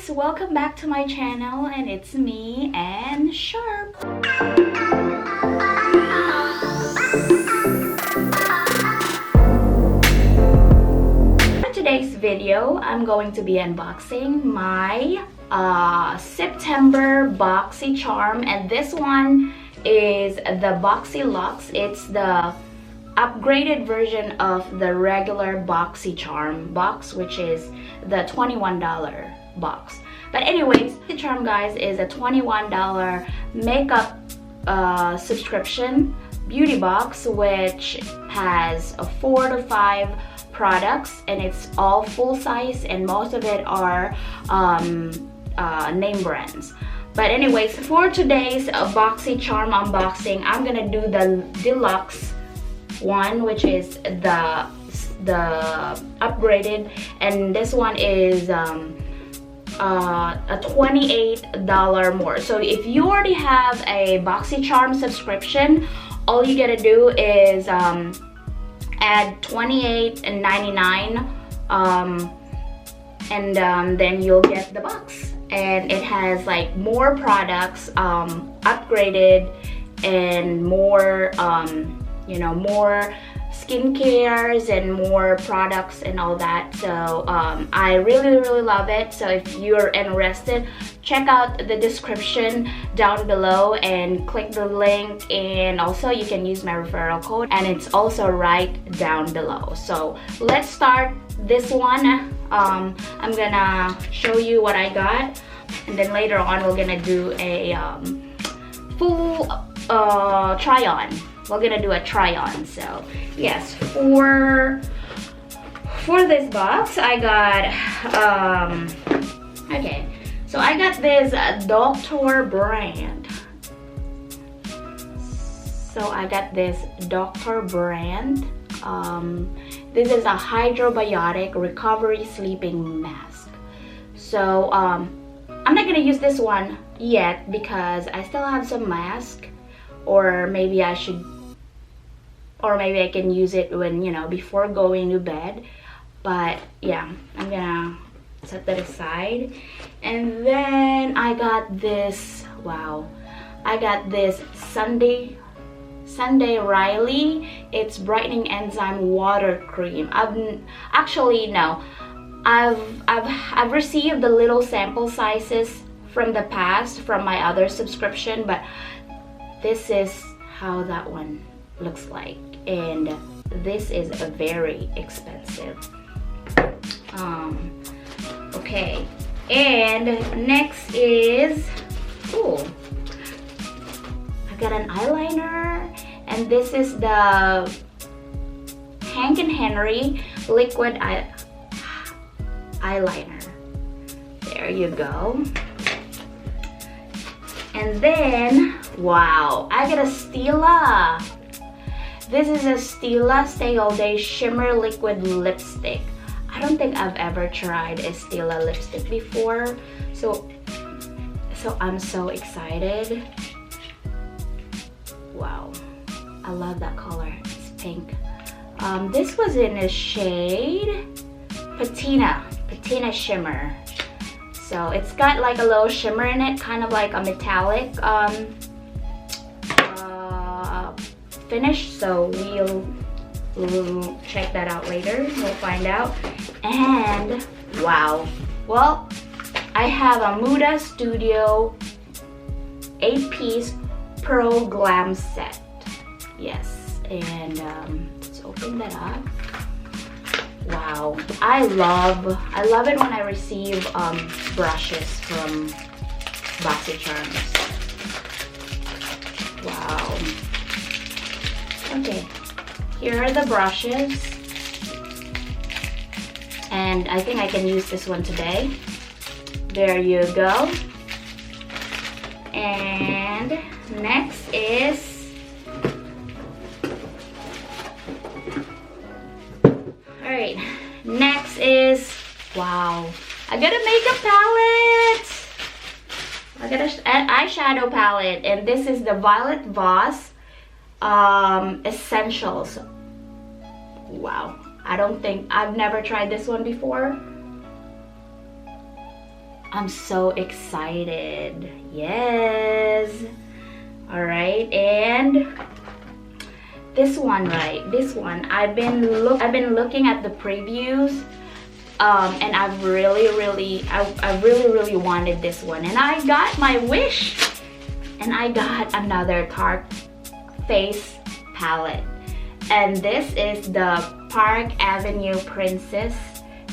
guys, welcome back to my channel, and it's me and Sharp. For today's video, I'm going to be unboxing my September Boxycharm, and this one is the BoxyLuxe. It's the upgraded version of the regular Boxycharm box, which is the $21 box. But anyways, the Charm, guys, is a $21 makeup subscription beauty box, which has 4 to 5 products, and it's all full size, and most of it are name brands. But anyways, for today's Boxycharm unboxing, I'm gonna do the deluxe one, which is the upgraded, and this one is a $28 more. So if you already have a Boxycharm subscription, all you gotta do is add $28.99 and then you'll get the box, and it has like more products upgraded, and more you know, more skincares and more products and all that. So I really love it. So if you're interested, check out the description down below and click the link, and also you can use my referral code, and it's also right down below. So let's start this one. I'm gonna show you what I got, and then later on we're gonna do a full try on. We're gonna do a try on. So yes, for this box I got okay, so I got this Dr. brand. So I got this Dr. brand. This is a hydrobiotic recovery sleeping mask. So I'm not gonna use this one yet because I still have some mask, or maybe I should, or maybe I can use it when, you know, before going to bed. But yeah, I'm gonna set that aside. And then I got this, wow, I got this Sunday Riley. It's brightening enzyme water cream. I've received the little sample sizes from the past from my other subscription, but this is how that one looks like, and this is a very expensive. Okay, and next is, ooh, I got an eyeliner, and this is the Hank & Henry liquid eyeliner. There you go. And then, wow, I got a STILA. This is a STILA Stay All Day Shimmer Liquid Lipstick. I don't think I've ever tried a STILA lipstick before, so I'm so excited. Wow, I love that color. It's pink. This was in a shade Patina Shimmer. So it's got like a little shimmer in it, kind of like a metallic finish. So we'll check that out later. We'll find out. And wow, well, I have a Muda Studio 8-piece Pro Glam set. Yes, and let's open that up. Wow, I love it when I receive brushes from Boxycharm. Wow. Okay, here are the brushes, and I think I can use this one today. There you go. And next is, alright, next is, wow, I got a makeup palette. I got an eyeshadow palette, and this is the Violet VOSS Essentials. Wow, I've never tried this one before. I'm so excited. Yes. All right, and this one, right? This one, I've been looking at the previews, and I really wanted this one, and I got my wish, and I got another Tarte face palette, and this is the Park Avenue Princess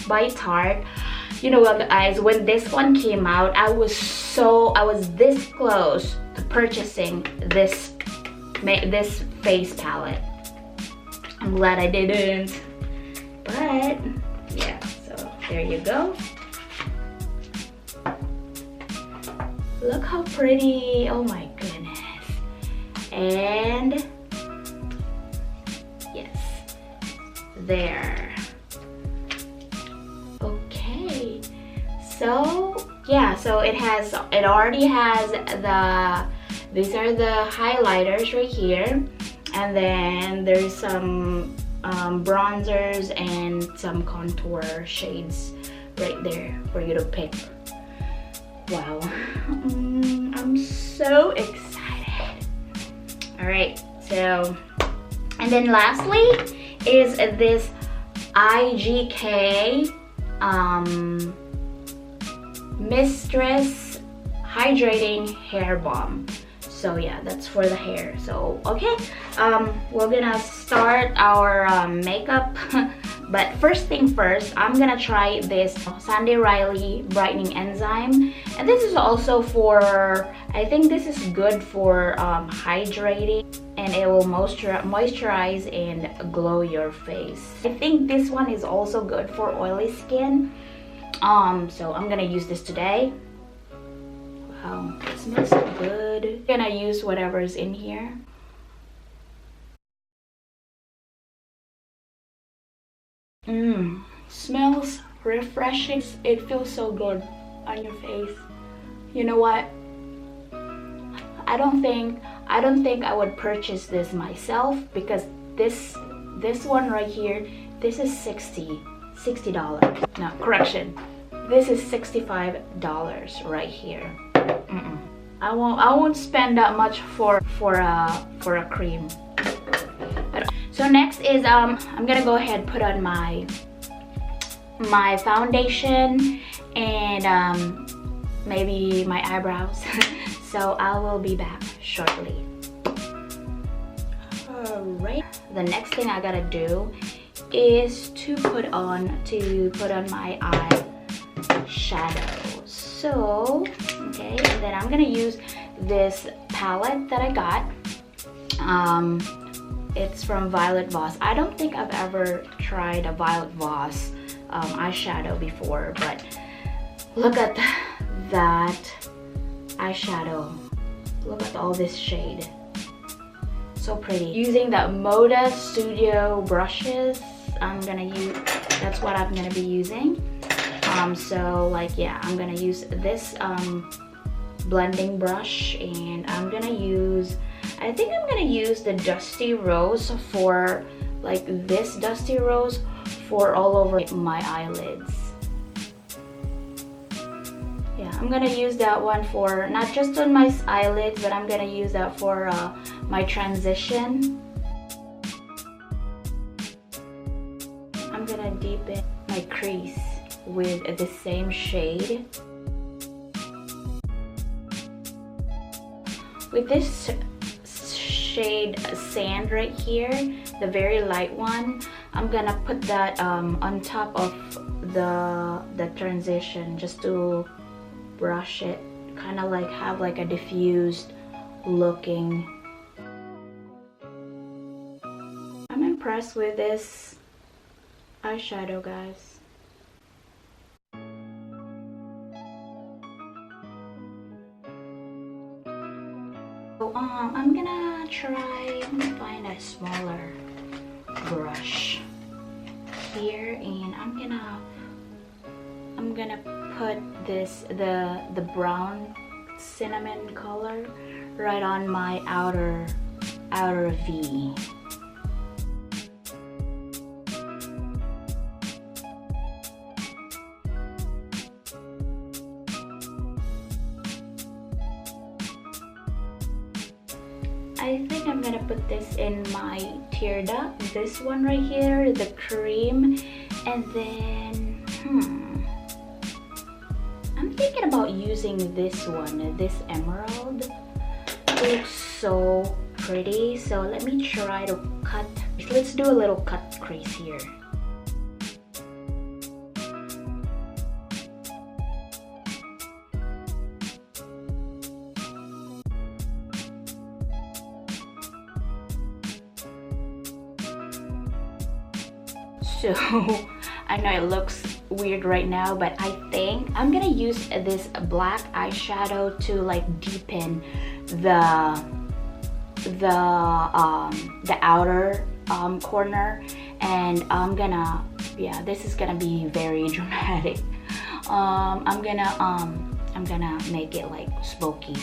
by Tarte. You know what, guys, when this one came out, I was this close to purchasing this face palette. I'm glad I didn't, but yeah, so there you go. Look how pretty, oh my goodness. And yes, there. Okay, so yeah, so it already has these are the highlighters right here, and then there's some bronzers and some contour shades right there for you to pick. Wow, I'm so excited. All right, so, and then lastly is this IGK MISTRESS Hydrating Hair Balm. So yeah, that's for the hair. So okay, we're gonna start our makeup. But first thing first, I'm gonna try this Sunday Riley Brightening Enzyme, and this is also for, I think this is good for hydrating, and it will moisturize and glow your face. I think this one is also good for oily skin. So I'm gonna use this today. Wow, it smells so good. I'm gonna use whatever's in here. Smells refreshing. It feels so good on your face. You know what? I don't think I would purchase this myself, because this one right here, this is $60. No, correction. This is $65 right here. I won't spend that much for a cream. So next is I'm gonna go ahead and put on my foundation and maybe my eyebrows. So I will be back shortly. Alright, the next thing I gotta do is to put on my eyeshadow. So okay, and then I'm gonna use this palette that I got. It's from Violet VOSS. I don't think I've ever tried a Violet VOSS eyeshadow before, but look at that eyeshadow. Look at all this shade. So pretty. Using the Moda Studio brushes, that's what I'm gonna be using. So like, yeah, I'm gonna use this blending brush, and I think I'm gonna use the Dusty Rose for, like, this Dusty Rose for all over my eyelids. Yeah, I'm gonna use that one for not just on my eyelids, but I'm gonna use that for my transition. I'm gonna deepen my crease with the same shade. With this shade Sand right here, the very light one, I'm gonna put that on top of the transition, just to brush it, kind of like have like a diffused looking. I'm impressed with this eyeshadow, guys. So I'm gonna find a smaller brush here, and I'm gonna put the brown cinnamon color right on my outer V. I think I'm gonna put this in my tear duct. This one right here, the cream, and then I'm thinking about using this one, this emerald. It looks so pretty. So let me try to cut. Let's do a little cut crease here. So I know it looks weird right now, but I think I'm gonna use this black eyeshadow to like deepen the outer corner, and I'm gonna, yeah, this is gonna be very dramatic. I'm gonna make it like smoky.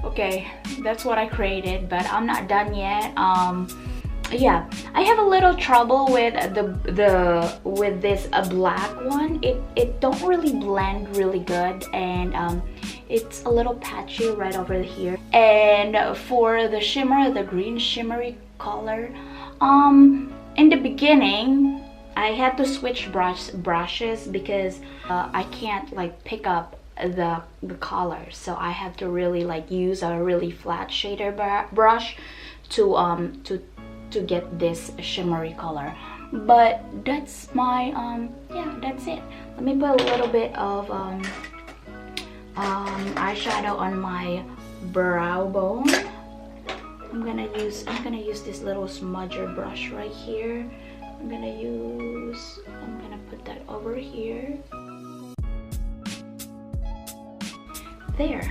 Okay, that's what I created, but I'm not done yet. Yeah, I have a little trouble with with this black one. It don't really blend really good, and it's a little patchy right over here. And for the shimmer, the green shimmery color, in the beginning I had to switch brushes because I can't like pick up the color, so I have to really like use a really flat shader brush to get this shimmery color. But that's my yeah, that's it. Let me put a little bit of eyeshadow on my brow bone. I'm gonna use this little smudger brush right here. I'm gonna put that over here. There.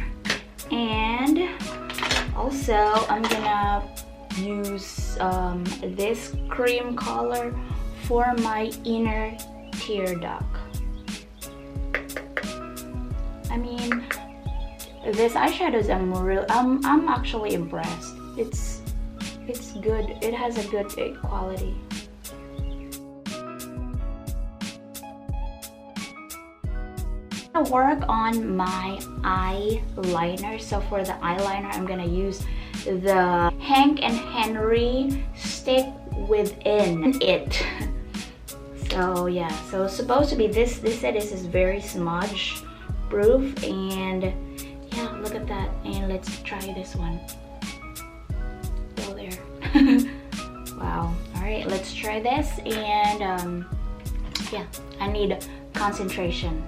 And also I'm gonna use this cream color for my inner tear duct. I mean, this eyeshadows, I'm actually impressed. It's good. It has a good quality. Work on my eyeliner. So for the eyeliner, I'm gonna use the Hank and Henry stick within it. So yeah, so it's supposed to be this said this is very smudge proof, and yeah, look at that. And let's try this one. Go there. Wow. All right, let's try this. And yeah, I need concentration.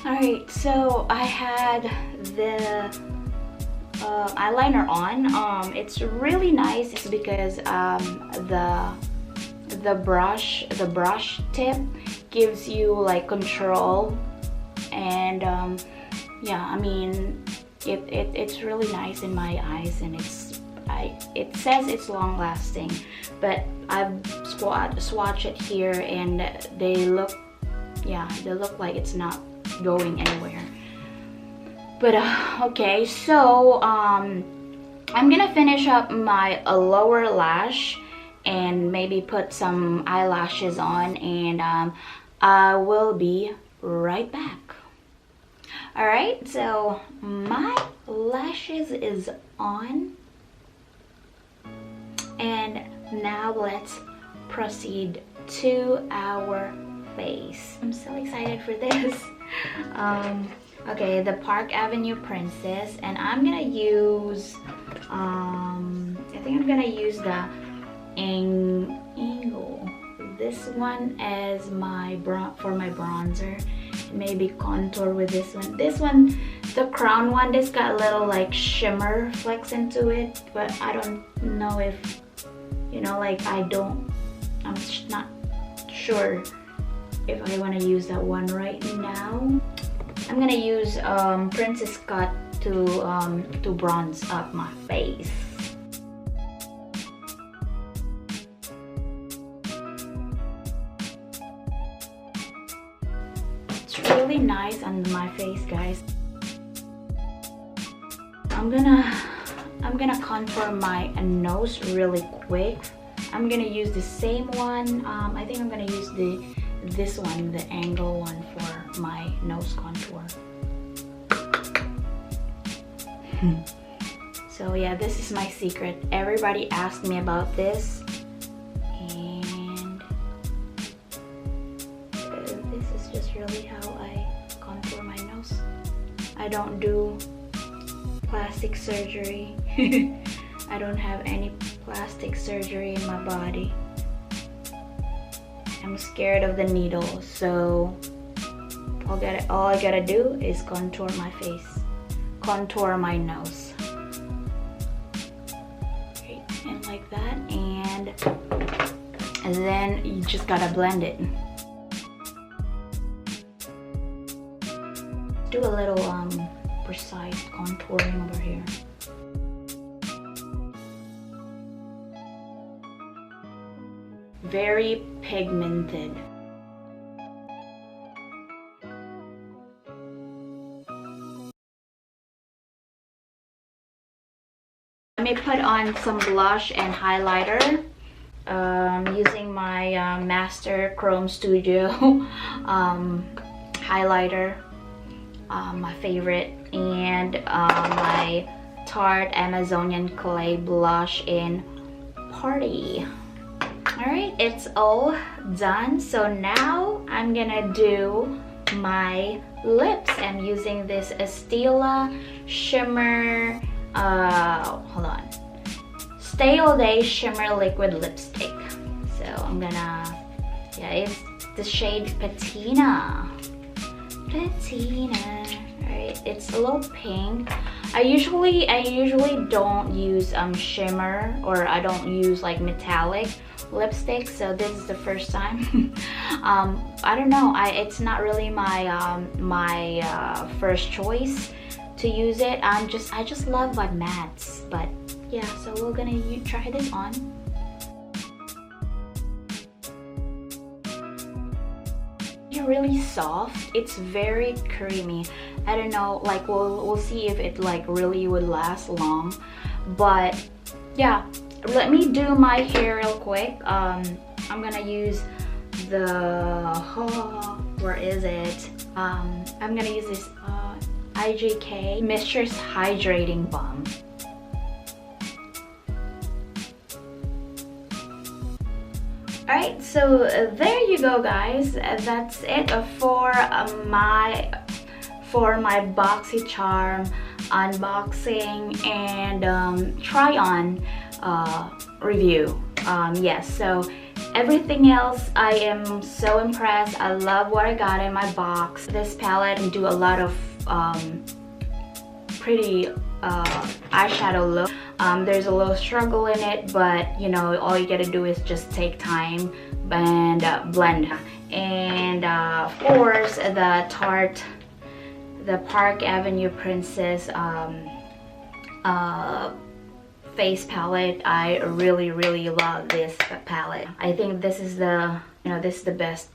Alright, so I had the eyeliner on. It's really nice. It's because the brush tip gives you like control, and yeah, I mean it's really nice in my eyes, and it says it's long lasting, but I've swatched it here, and they look like it's not going anywhere. But okay, so I'm gonna finish up my lower lash and maybe put some eyelashes on, and I will be right back. All right, so my lashes is on, and now let's proceed to our face. I'm so excited for this. Okay, the Park Avenue Princess, and I'm gonna use I think I'm gonna use the Angle, this one as my for my bronzer. Maybe contour with this one. This one, the crown one, this got a little like shimmer flex into it, but I don't know if, you know, like I'm not sure if I want to use that one right now. I'm gonna use Princess Cut to bronze up my face. It's really nice on my face, guys. I'm gonna I'm gonna contour my nose really quick. I'm gonna use the same one. I think I'm gonna use this one, the angle one, for my nose contour. So yeah, this is my secret. Everybody asked me about this, and this is just really how I contour my nose. I don't do plastic surgery. I don't have any plastic surgery in my body. I'm scared of the needle, so all I gotta do is contour my face, contour my nose. Okay, and like that, and then you just gotta blend it. Do a little precise contouring over here. Very pigmented. Let me put on some blush and highlighter using my Master Chrome Studio highlighter, my favorite, and my Tarte Amazonian Clay blush in Party. Alright, it's all done. So now I'm gonna do my lips. I'm using this STILA shimmer, hold on, Stay All Day Shimmer Liquid Lipstick. So I'm gonna, yeah, it's the shade Patina. Alright, it's a little pink. I usually don't use shimmer, or I don't use like metallic lipstick, so this is the first time. I don't know, it's not really my my first choice to use it. I just love my mattes, but yeah, so we're gonna try this on. It's really soft, it's very creamy. I don't know, like we'll see if it like really would last long, but yeah. Let me do my hair real quick. I'm gonna use the, where is it? I'm gonna use this IGK MISTRESS Hydrating Balm. Alright, so there you go, guys. That's it for my Boxycharm unboxing and try on review. Yes, so everything else I am so impressed. I love what I got in my box. This palette can do a lot of pretty eyeshadow look. There's a little struggle in it, but you know, all you gotta do is just take time and blend. And of course, the Tarte, the Park Avenue Princess face palette. I really love this palette. I think this is the, you know, this is the best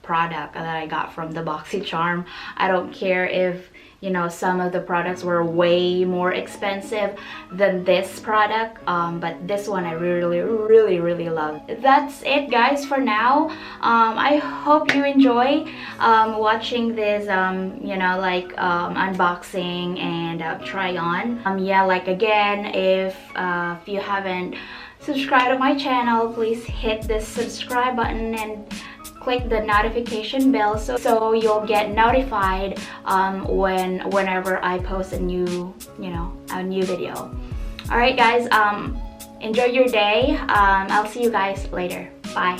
product that I got from the Boxycharm. I don't care if, you know, some of the products were way more expensive than this product, but this one I really love. That's it, guys, for now. I hope you enjoy watching this you know, like unboxing and try on. Yeah, like again, if you haven't subscribed to my channel, please hit the subscribe button and click the notification bell so you'll get notified whenever I post a new video. All right, guys, enjoy your day. I'll see you guys later. Bye.